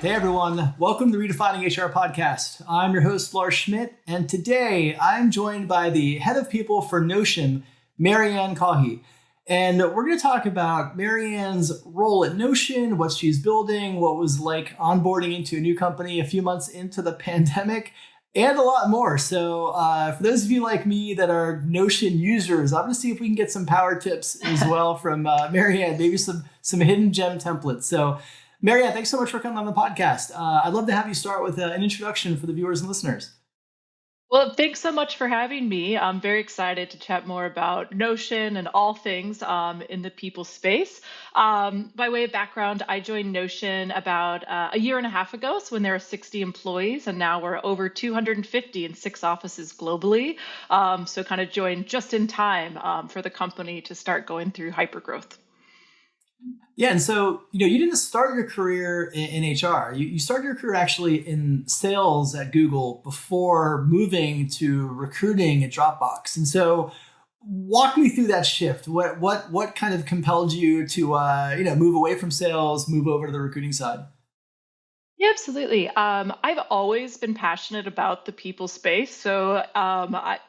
Hey everyone, welcome to the Redefining HR podcast. I'm your host, Lars Schmidt, and today I'm joined by the head of people for Notion, Maryanne Caughey. And we're going to talk about Maryanne's role at Notion, what she's building, what was like onboarding into a new company a few months into the pandemic, and a lot more. So for those of you like me that are Notion users, I'm going to see if we can get some power tips as well from Maryanne, maybe some hidden gem templates. So Marianne, thanks so much for coming on the podcast. I'd love to have you start with an introduction for the viewers and listeners. Well, thanks so much for having me. I'm very excited to chat more about Notion and all things in the people space. By way of background, I joined Notion about a year and a half ago, so when there were 60 employees, and now we're over 250 in 6 offices globally. So kind of joined just in time for the company to start going through hypergrowth. Yeah, and so you didn't start your career in HR. You started your career actually in sales at Google before moving to recruiting at Dropbox. And so, walk me through that shift. What kind of compelled you to move away from sales, move over to the recruiting side? Yeah, absolutely. I've always been passionate about the people space. So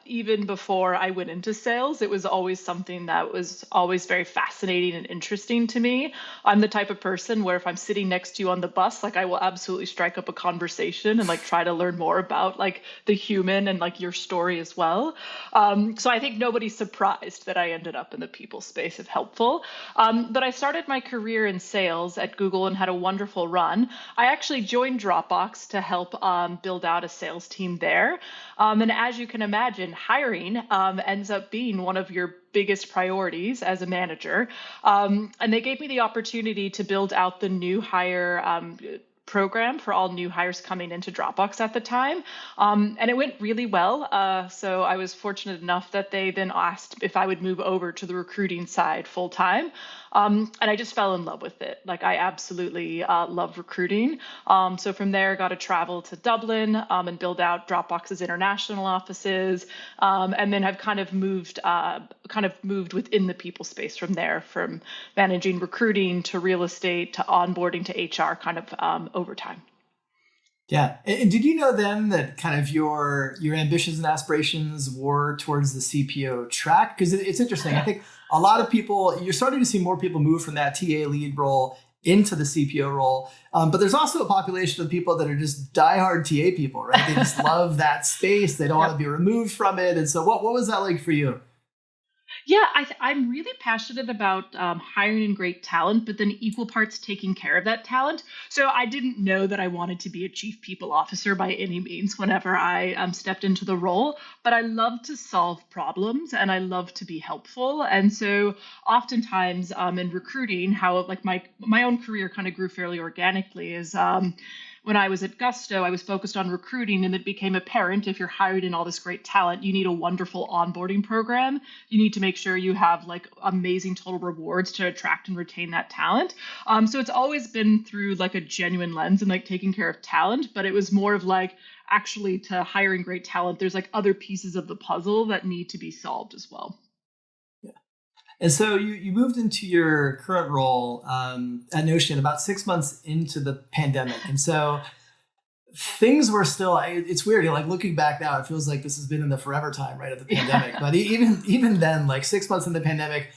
even before I went into sales, it was always something that was always very fascinating and interesting to me. I'm the type of person where if I'm sitting next to you on the bus, like I will absolutely strike up a conversation and like try to learn more about like the human and like your story as well. So I think nobody's surprised that I ended up in the people space if helpful. But I started my career in sales at Google and had a wonderful run. I actually joined Dropbox to help build out a sales team there. And as you can imagine, hiring ends up being one of your biggest priorities as a manager. And they gave me the opportunity to build out the new hire program for all new hires coming into Dropbox at the time. And it went really well. So I was fortunate enough that they then asked if I would move over to the recruiting side full time. And I just fell in love with it. Like I absolutely love recruiting. So from there, got to travel to Dublin and build out Dropbox's international offices, and then have kind of moved within the people space from there, from managing recruiting to real estate to onboarding to HR, kind of over time. Yeah, and did you know then that kind of your ambitions and aspirations were towards the CPO track? Because it's interesting. I think a lot of people, you're starting to see more people move from that TA lead role into the CPO role. But there's also a population of people that are just diehard TA people, right? They just love that space. They don't want to be removed from it. And so what was that like for you? Yeah, I'm really passionate about hiring in great talent, but then equal parts taking care of that talent. So I didn't know that I wanted to be a chief people officer by any means whenever I stepped into the role, but I love to solve problems and I love to be helpful. And so oftentimes in recruiting, how like my own career kind of grew fairly organically is when I was at Gusto, I was focused on recruiting, and it became apparent if you're hired in all this great talent, you need a wonderful onboarding program. You need to make sure you have like amazing total rewards to attract and retain that talent. So it's always been through like a genuine lens and like taking care of talent, but it was more of like actually to hiring great talent, there's like other pieces of the puzzle that need to be solved as well. And so you moved into your current role at Notion about 6 months into the pandemic. And so things were still, it's weird, like looking back now, it feels like this has been in the forever time, right, of the pandemic. But even then, like 6 months in the pandemic,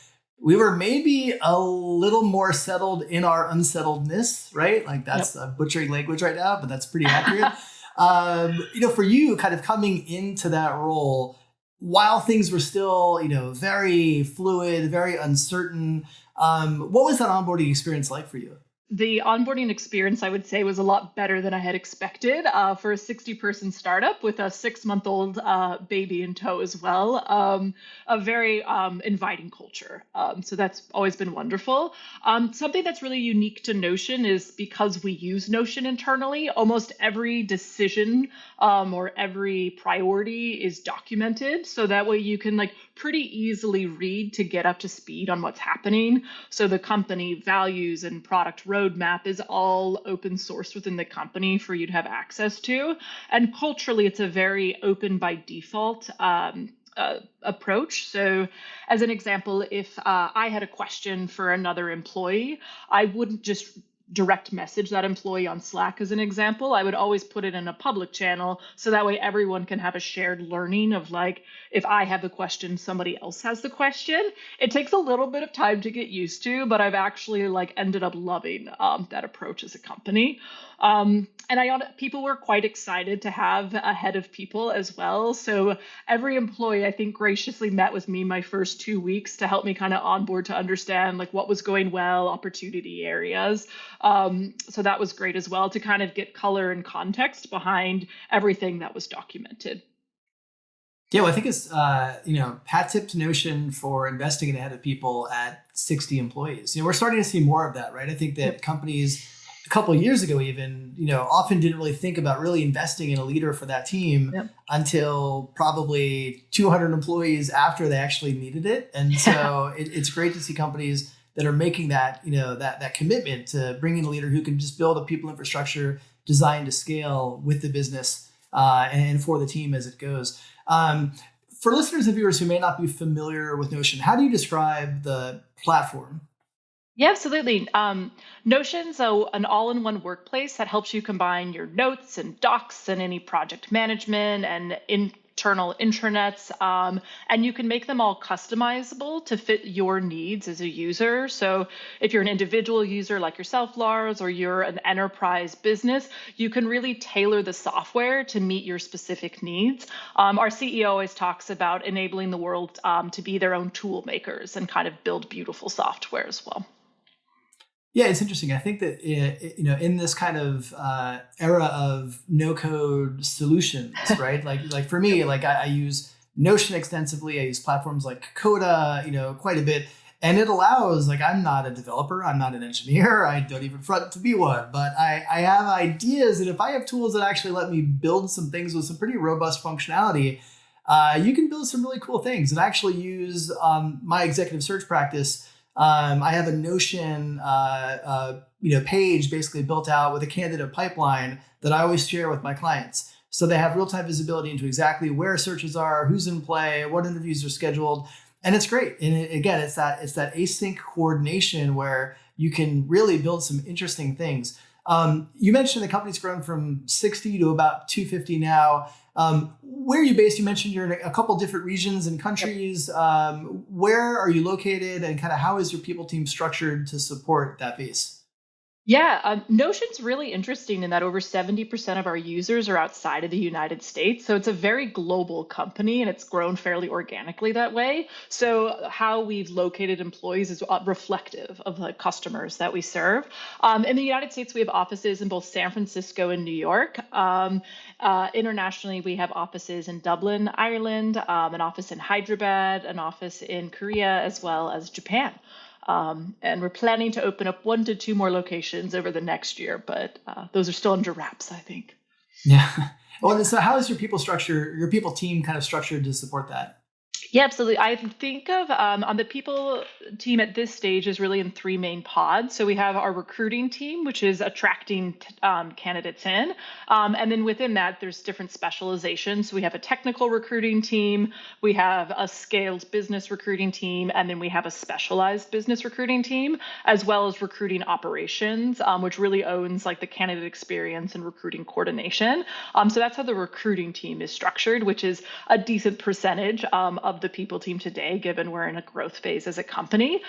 we were maybe a little more settled in our unsettledness, right? Like that's butchering language right now, but that's pretty accurate. For you kind of coming into that role, while things were still, very fluid, very uncertain, what was that onboarding experience like for you? The onboarding experience, I would say, was a lot better than I had expected for a 60-person startup with a 6-month-old baby in tow as well. A very inviting culture. So that's always been wonderful. Something that's really unique to Notion is because we use Notion internally, almost every decision or every priority is documented. So that way you can like pretty easily read to get up to speed on what's happening. So the company values and product roadmap is all open source within the company for you to have access to. And culturally, it's a very open by default approach. So as an example, if I had a question for another employee, I wouldn't just direct message that employee on Slack as an example, I would always put it in a public channel so that way everyone can have a shared learning of like, if I have the question, somebody else has the question. It takes a little bit of time to get used to, but I've actually like ended up loving that approach as a company. And people were quite excited to have a head of people as well. So every employee, I think, graciously met with me my first 2 weeks to help me kind of onboard to understand like what was going well, opportunity areas. So that was great as well to kind of get color and context behind everything that was documented. Yeah, well, I think it's hat tip to Notion for investing in a head of people at 60 employees. We're starting to see more of that, right? I think that companies a couple of years ago even, often didn't really think about really investing in a leader for that team Yep. until probably 200 employees after they actually needed it. And so it's great to see companies that are making that, that commitment to bringing a leader who can just build a people infrastructure designed to scale with the business and for the team as it goes. For listeners and viewers who may not be familiar with Notion, how do you describe the platform? Yeah, absolutely. Notion's an all-in-one workplace that helps you combine your notes and docs and any project management and internal intranets, and you can make them all customizable to fit your needs as a user. So if you're an individual user like yourself, Lars, or you're an enterprise business, you can really tailor the software to meet your specific needs. Our CEO always talks about enabling the world to be their own tool makers and kind of build beautiful software as well. Yeah, it's interesting. I think that in this kind of era of no-code solutions, right? Like for me, like I use Notion extensively. I use platforms like Coda, quite a bit, and it allows. Like I'm not a developer, I'm not an engineer, I don't even front to be one, but I have ideas, and if I have tools that actually let me build some things with some pretty robust functionality, you can build some really cool things. And I actually use my executive search practice. I have a Notion, page basically built out with a candidate pipeline that I always share with my clients. So they have real-time visibility into exactly where searches are, who's in play, what interviews are scheduled, and it's great. And again, it's that async coordination where you can really build some interesting things. You mentioned the company's grown from 60 to about 250 now. Where are you based? You mentioned you're in a couple different regions and countries. Where are you located, and kind of how is your people team structured to support that base? Yeah, Notion's really interesting in that over 70% of our users are outside of the United States. So it's a very global company and it's grown fairly organically that way. So how we've located employees is reflective of the customers that we serve. In the United States, we have offices in both San Francisco and New York. Internationally, we have offices in Dublin, Ireland, an office in Hyderabad, an office in Korea, as well as Japan. And we're planning to open up 1 to 2 more locations over the next year, but those are still under wraps, I think. Yeah. Well, so how is your people team kind of structured to support that? Yeah, absolutely. I think of on the people team at this stage is really in 3 main pods. So we have our recruiting team, which is attracting candidates in. And then within that, there's different specializations. So we have a technical recruiting team, we have a scaled business recruiting team, and then we have a specialized business recruiting team, as well as recruiting operations, which really owns like the candidate experience and recruiting coordination. So that's how the recruiting team is structured, which is a decent percentage of the people team today, given we're in a growth phase as a company.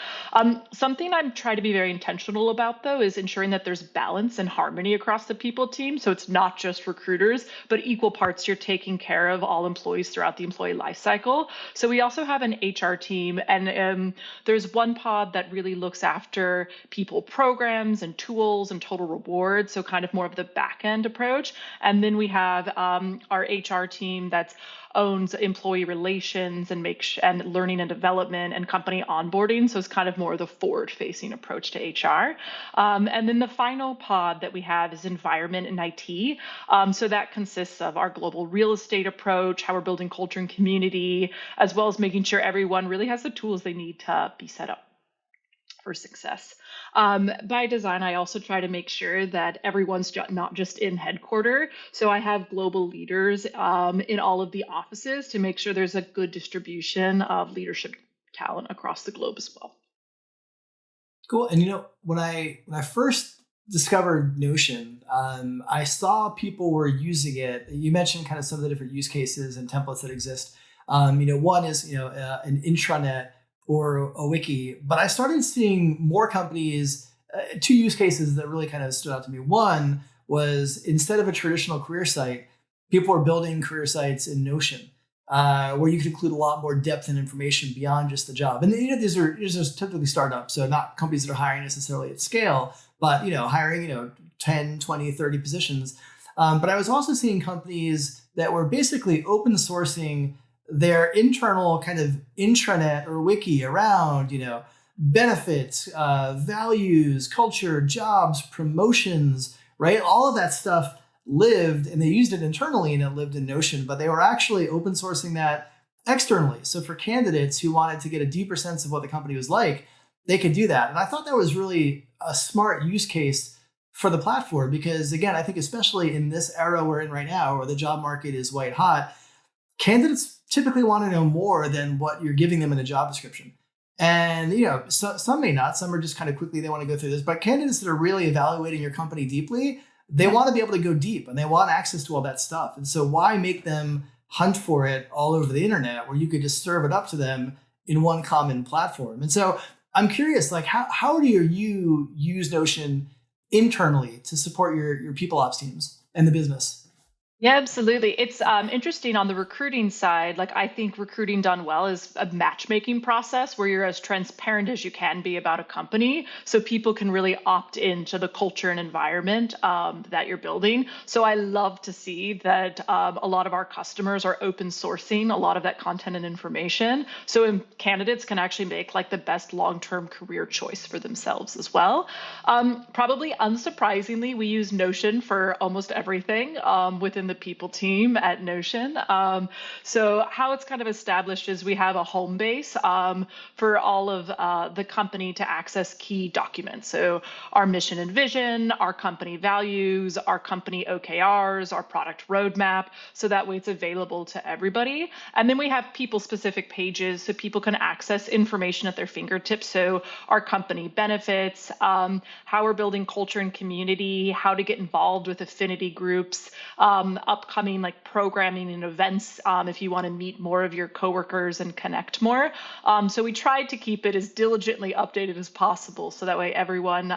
Something I'm trying to be very intentional about, though, is ensuring that there's balance and harmony across the people team. So it's not just recruiters, but equal parts you're taking care of all employees throughout the employee life cycle. So we also have an HR team, and there's one pod that really looks after people programs and tools and total rewards. So kind of more of the back end approach. And then we have our HR team that's owns employee relations and learning and development and company onboarding. So it's kind of more of the forward-facing approach to HR. And then the final pod that we have is environment and IT. So that consists of our global real estate approach, how we're building culture and community, as well as making sure everyone really has the tools they need to be set up for success. By design, I also try to make sure that everyone's not just in headquarter. So I have global leaders in all of the offices to make sure there's a good distribution of leadership talent across the globe as well. Cool. And when I first discovered Notion, I saw people were using it. You mentioned kind of some of the different use cases and templates that exist. One is an intranet or a wiki, but I started seeing more companies. Two use cases that really kind of stood out to me. One was instead of a traditional career site, people are building career sites in Notion, where you can include a lot more depth and information beyond just the job. And these are typically startups, so not companies that are hiring necessarily at scale, but hiring 10, 20, 30 positions. But I was also seeing companies that were basically open sourcing their internal kind of intranet or wiki around benefits, values, culture, jobs, promotions, right? All of that stuff lived, and they used it internally and it lived in Notion, but they were actually open sourcing that externally. So for candidates who wanted to get a deeper sense of what the company was like, they could do that. And I thought that was really a smart use case for the platform because, again, I think especially in this era we're in right now where the job market is white hot, candidates typically want to know more than what you're giving them in a job description. And, some may not, some are just kind of quickly, they want to go through this, but candidates that are really evaluating your company deeply, they want to be able to go deep and they want access to all that stuff. And so why make them hunt for it all over the internet where you could just serve it up to them in one common platform? And so I'm curious, like how do you use Notion internally to support your people ops teams and the business? Yeah, absolutely. It's interesting on the recruiting side. Like, I think recruiting done well is a matchmaking process where you're as transparent as you can be about a company so people can really opt into the culture and environment that you're building. So I love to see that a lot of our customers are open sourcing a lot of that content and information. So candidates can actually make like the best long-term career choice for themselves as well. Probably unsurprisingly, we use Notion for almost everything within the people team at Notion. So how it's kind of established is we have a home base for all of the company to access key documents. So our mission and vision, our company values, our company OKRs, our product roadmap. So that way it's available to everybody. And then we have people specific pages so people can access information at their fingertips. So our company benefits, how we're building culture and community, how to get involved with affinity groups, upcoming like programming and events if you want to meet more of your coworkers and connect more. So we tried to keep it as diligently updated as possible so that way everyone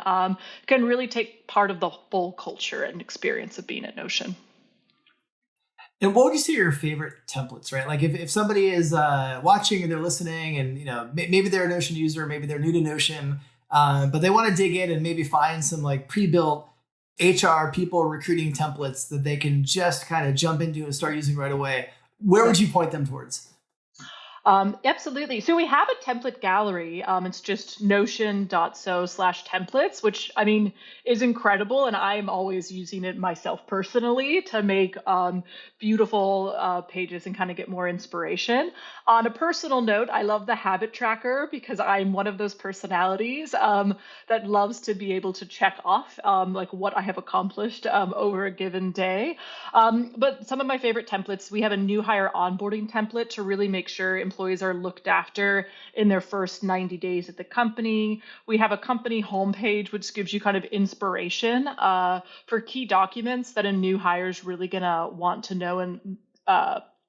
can really take part of the full culture and experience of being at Notion. And what would you say are your favorite templates, right? Like if somebody is watching and they're listening and, maybe they're a Notion user, maybe they're new to Notion, but they want to dig in and maybe find some like pre-built HR people recruiting templates that they can just kind of jump into and start using right away. Where would you point them towards? Absolutely. So we have a template gallery. It's just notion.so/templates, which I mean is incredible. And I'm always using it myself personally to make beautiful pages and kind of get more inspiration. On a personal note, I love the habit tracker because I'm one of those personalities that loves to be able to check off like what I have accomplished over a given day. But some of my favorite templates, we have a new hire onboarding template to really make sure employees are looked after in their first 90 days at the company. We have a company homepage, which gives you kind of inspiration for key documents that a new hire is really going to want to know and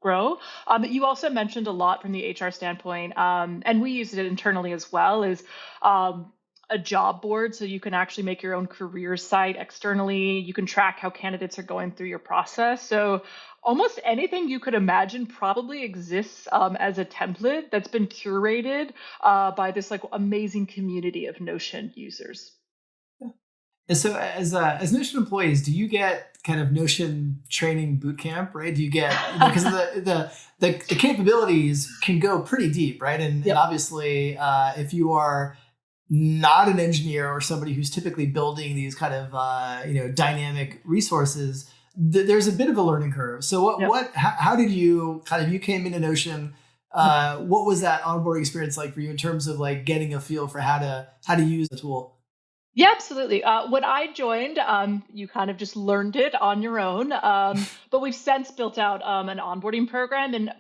grow. You also mentioned a lot from the HR standpoint, and we use it internally as well, is a job board. So you can actually make your own career site externally. You can track how candidates are going through your process. So almost anything you could imagine probably exists as a template that's been curated by this like amazing community of Notion users. And so as Notion employees, do you get kind of Notion training boot camp, right? Do you get, because the capabilities can go pretty deep, right? And obviously if you are not an engineer or somebody who's typically building these kind of dynamic resources, there's a bit of a learning curve. So how did you you came into Notion? What was that onboarding experience like for you in terms of like getting a feel for how to use the tool? Yeah, absolutely. When I joined, you kind of just learned it on your own. But we've since built out an onboarding program. And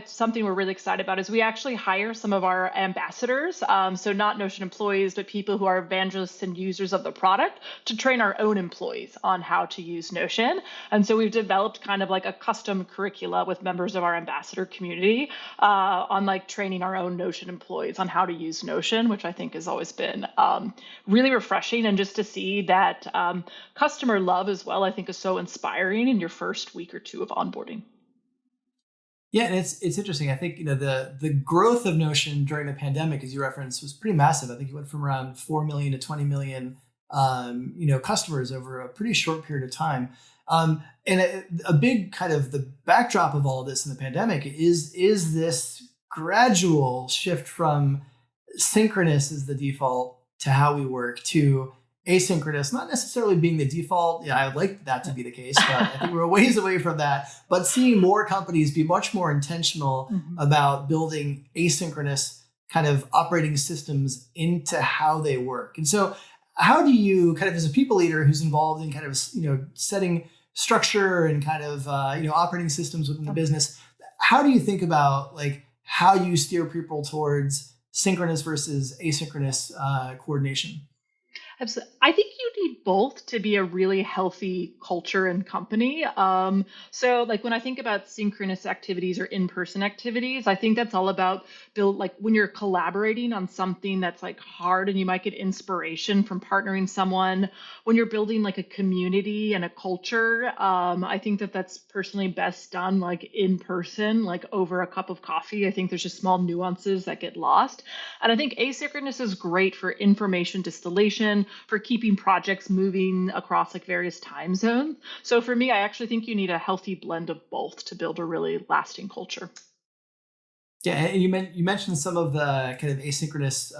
something we're really excited about is we actually hire some of our ambassadors, so not Notion employees, but people who are evangelists and users of the product to train our own employees on how to use Notion. And so we've developed kind of like a custom curricula with members of our ambassador community on like training our own Notion employees on how to use Notion, which I think has always been really refreshing. And just to see that customer love as well, I think is so inspiring in your first week or two of onboarding. Yeah, and it's interesting. I think the growth of Notion during the pandemic, as you referenced, was pretty massive. I think it went from around 4 million to 20 million, customers over a pretty short period of time. And a big kind of the backdrop of all of this in the pandemic is this gradual shift from synchronous as the default to how we work to asynchronous, not necessarily being the default. Yeah, I would like that to be the case, but I think we're a ways away from that. But seeing more companies be much more intentional about building asynchronous kind of operating systems into how they work. And so how do you kind of, as a people leader who's involved in kind of, setting structure and kind of, operating systems within the business, how do you think about like how you steer people towards synchronous versus asynchronous coordination? Absolutely. I think you need both to be a really healthy culture and company. So like when I think about synchronous activities or in-person activities, I think that's all about like when you're collaborating on something that's like hard and you might get inspiration from partnering someone. When you're building like a community and a culture, I think that's personally best done like in person, like over a cup of coffee. I think there's just small nuances that get lost. And I think asynchronous is great for information distillation, for keeping projects moving across like various time zones. So for me, I actually think you need a healthy blend of both to build a really lasting culture. Yeah, and you mentioned some of the kind of asynchronous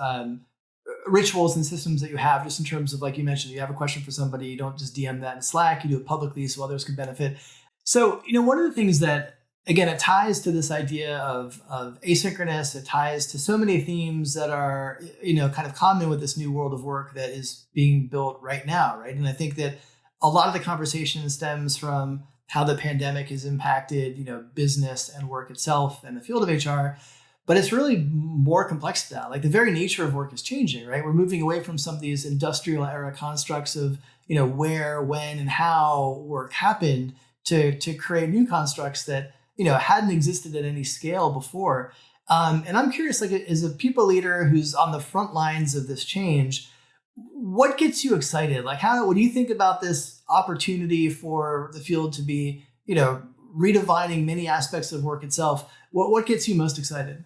rituals and systems that you have, just in terms of, like you mentioned, you have a question for somebody, you don't just DM that in Slack, you do it publicly so others can benefit. So, one of the things that, again, it ties to this idea of asynchronous. It ties to so many themes that are, kind of common with this new world of work that is being built right now, right? And I think that a lot of the conversation stems from how the pandemic has impacted, business and work itself and the field of HR. But it's really more complex than that. Like the very nature of work is changing, right? We're moving away from some of these industrial era constructs of, where, when, and how work happened to create new constructs that hadn't existed at any scale before. And I'm curious, like as a people leader who's on the front lines of this change, what gets you excited? Like what do you think about this opportunity for the field to be, redefining many aspects of work itself? What gets you most excited?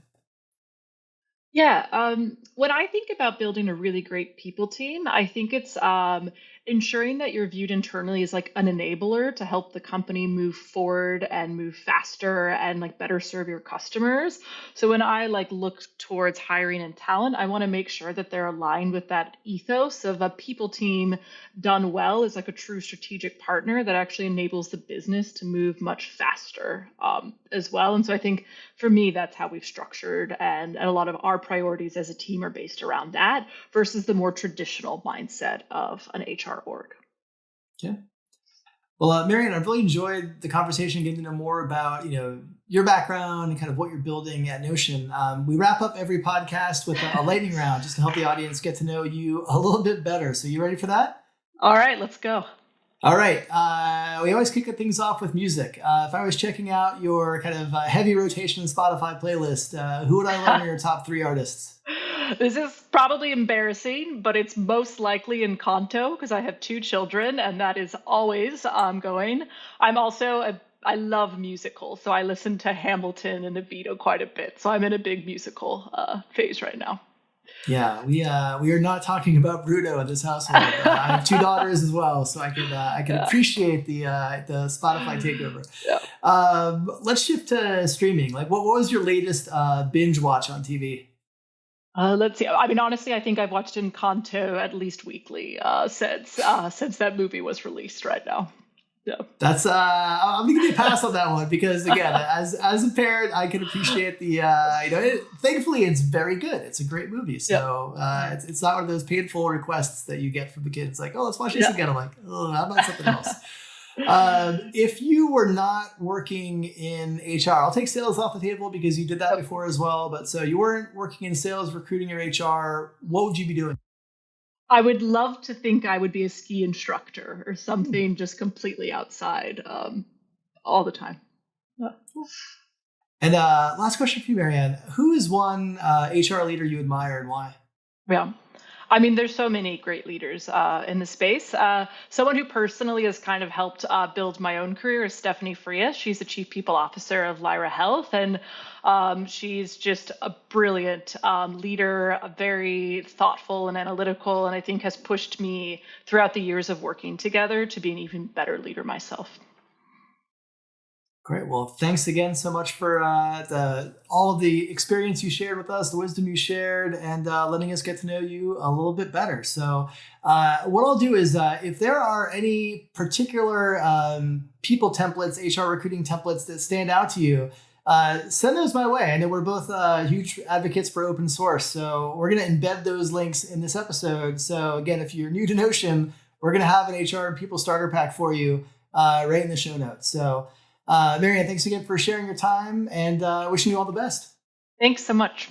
Yeah, when I think about building a really great people team, I think it's ensuring that you're viewed internally as like an enabler to help the company move forward and move faster and like better serve your customers. So when I like look towards hiring and talent, I want to make sure that they're aligned with that ethos of a people team done well is like a true strategic partner that actually enables the business to move much faster as well. And so I think for me, that's how we've structured, and a lot of our priorities as a team are based around that versus the more traditional mindset of an HR org. Yeah. Well, Marianne, I've really enjoyed the conversation, getting to know more about, your background and kind of what you're building at Notion. We wrap up every podcast with a lightning round just to help the audience get to know you a little bit better. So you ready for that? All right, let's go. All right. We always kick things off with music. If I was checking out your kind of heavy rotation Spotify playlist, who would I learn are your top 3 artists? This is probably embarrassing, but it's most likely Encanto because I have 2 children and that is always ongoing. I love musicals, so I listen to Hamilton and Evita quite a bit. So I'm in a big musical phase right now. Yeah, we are not talking about Bruno in this household. I have 2 daughters as well, so I can appreciate the Spotify takeover. Yeah. Let's shift to streaming. Like, what was your latest binge watch on TV? Let's see. I mean, honestly, I think I've watched Encanto at least weekly since that movie was released. Right now. Yeah. That's I'm gonna give you a pass on that one because again, as a parent, I can appreciate the thankfully it's very good. It's a great movie, so it's not one of those painful requests that you get from the kids like, oh, let's watch this again. I'm like, oh, how about something else? If you were not working in HR, I'll take sales off the table because you did that Yep. before as well. But so you weren't working in sales, recruiting, or HR. What would you be doing? I would love to think I would be a ski instructor or something just completely outside all the time. Yeah. And last question for you, Marianne. Who is one HR leader you admire and why? Yeah. I mean, there's so many great leaders in the space. Someone who personally has kind of helped build my own career is Stephanie Frias. She's the Chief People Officer of Lyra Health, and she's just a brilliant leader, very thoughtful and analytical, and I think has pushed me throughout the years of working together to be an even better leader myself. Great. Well, thanks again so much for all of the experience you shared with us, the wisdom you shared, and letting us get to know you a little bit better. So, what I'll do is if there are any particular people templates, HR recruiting templates that stand out to you, send those my way. I know we're both huge advocates for open source. So, we're going to embed those links in this episode. So, again, if you're new to Notion, we're going to have an HR and people starter pack for you right in the show notes. So, Marianne, thanks again for sharing your time and wishing you all the best. Thanks so much.